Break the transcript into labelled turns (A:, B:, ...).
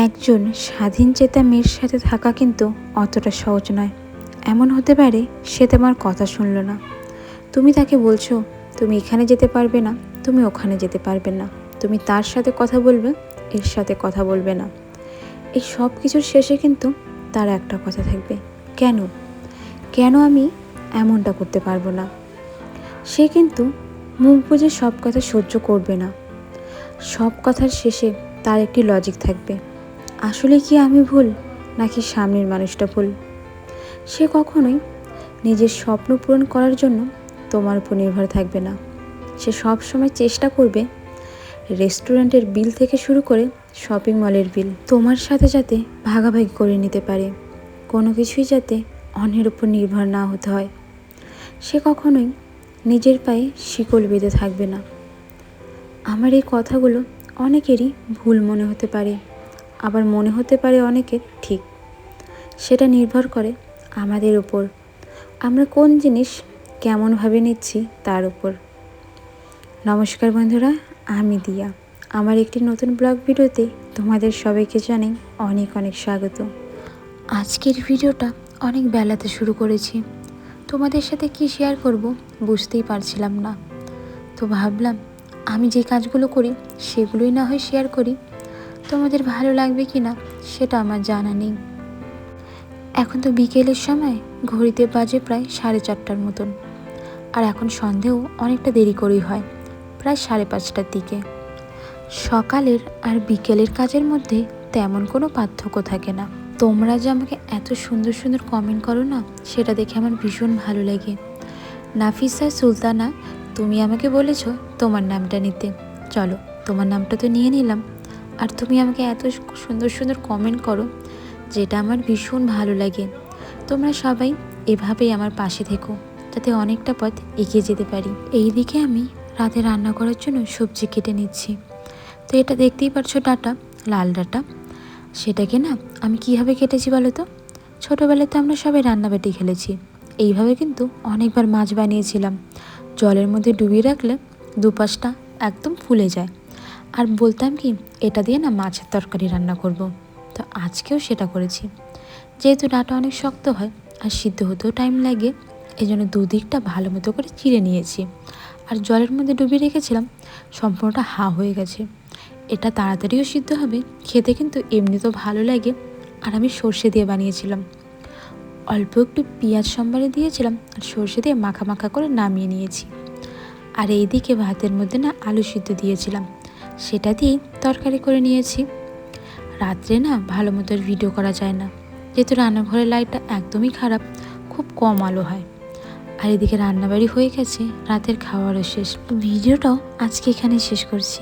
A: একজন স্বাধীনচেতা মেয়ের সাথে থাকা কিন্তু অতটা সহজ নয়। এমন হতে পারে সে তোমার কথা শুনল না, তুমি তাকে বলছো তুমি এখানে যেতে পারবে না, তুমি ওখানে যেতে পারবে না, তুমি তার সাথে কথা বলবে, এর সাথে কথা বলবে না। এই সব কিছুর শেষে কিন্তু তার একটা কথা থাকবে, কেন কেন আমি এমনটা করতে পারবো না। সে কিন্তু মুখ বুজে সব কথা সহ্য করবে না। সব কথার শেষে তার একটি লজিক থাকবে, আসলে কি আমি ভুল নাকি সামনের মানুষটা ভুল। সে কখনোই নিজের স্বপ্ন পূরণ করার জন্য তোমার উপর নির্ভর থাকবে না। সে সব সময় চেষ্টা করবে রেস্টুরেন্টের বিল থেকে শুরু করে শপিং মলের বিল তোমার সাথে যাতে ভাগাভাগি করে নিতে পারে, কোনো কিছুই যাতে অন্যের উপর নির্ভর না হতে হয়। সে কখনোই নিজের পায়ে শিকল বেঁধে থাকবে না। আমার এই কথাগুলো অনেকেরই ভুল মনে হতে পারে, আবার মনে হতে পারে অনেকের ঠিক। সেটা নির্ভর করে আমাদের উপর, আমরা কোন জিনিস কেমনভাবে নিচ্ছি তার উপর। নমস্কার বন্ধুরা, আমি দিয়া। আমার একটি নতুন ব্লগ ভিডিওতে তোমাদের সবাইকে জানাই অনেক অনেক স্বাগত। আজকের ভিডিওটা অনেক বেলাতে শুরু করেছি, তোমাদের সাথে কি শেয়ার করব বুঝতেই পারছিলাম না। তো ভাবলাম আমি যে কাজগুলো করি সেগুলোই না হয় শেয়ার করি, তোমাদের ভালো লাগবে কি না সেটা আমার জানা নেই। এখন তো বিকেলের সময়, ঘড়িতে বাজে প্রায় 4:30টার মতন, আর এখন সন্ধেও অনেকটা দেরি করেই হয়, প্রায় 5:30টার দিকে। সকালের আর বিকেলের কাজের মধ্যে তেমন কোনো পার্থক্য থাকে না। তোমরা যে আমাকে এত সুন্দর সুন্দর কমেন্ট করো না, সেটা দেখে আমার ভীষণ ভালো লাগে। নাফিসা সুলতানা, তুমি আমাকে বলেছো তোমার নামটা নিতে, চলো তোমার নামটা তো নিয়ে নিলাম। আর তুমি আমাকে এত সুন্দর সুন্দর কমেন্ট করো, যেটা আমার ভীষণ ভালো লাগে। তোমরা সবাই এভাবেই আমার পাশে থেকো, যাতে অনেকটা পথ এগিয়ে যেতে পারি। এইদিকে আমি রাতে রান্না করার জন্য সবজি কেটে নিচ্ছি। তো এটা দেখতেই পারছো ডাঁটা, লাল ডাঁটা। সেটাকে না আমি কীভাবে কেটেছি বলো তো? ছোটোবেলায় তো আমরা সবাই রান্নাবাটি খেলেছি, এইভাবে কিন্তু অনেকবার মাছ বানিয়েছিলাম। জলের মধ্যে ডুবিয়ে রাখলে দুপাশটা একদম ফুলে যায়, আর বলতাম কি এটা দিয়ে না মাছের তরকারি রান্না করব। তো আজকেও সেটা করেছি। যেহেতু ডাঁটা অনেক শক্ত হয় আর সিদ্ধ হতেও টাইম লাগে, এই জন্য দুদিকটা ভালো মতো করে চিড়ে নিয়েছি, আর জলের মধ্যে ডুবিয়ে রেখেছিলাম। সম্পূর্ণটা হয়ে গেছে। এটা তাড়াতাড়িও সিদ্ধ হবে, খেতে কিন্তু এমনিতেও ভালো লাগে। আর আমি সর্ষে দিয়ে বানিয়েছিলাম, অল্প একটু পেঁয়াজ সম্বারে দিয়েছিলাম, আর সর্ষে দিয়ে মাখা মাখা করে নামিয়ে নিয়েছি। আর এইদিকে ভাতের মধ্যে না আলু সিদ্ধ দিয়েছিলাম, সেটা দিয়েই তরকারি করে নিয়েছি। রাত্রে না ভালো মতো ভিডিও করা যায় না, যেহেতু রান্নাঘরের লাইটটা একদমই খারাপ, খুব কম আলো হয়। আর এদিকে রান্নাবাড়ি হয়ে গেছে, রাতের খাওয়ারও শেষ। ভিডিওটাও আজকে এখানেই শেষ করছি।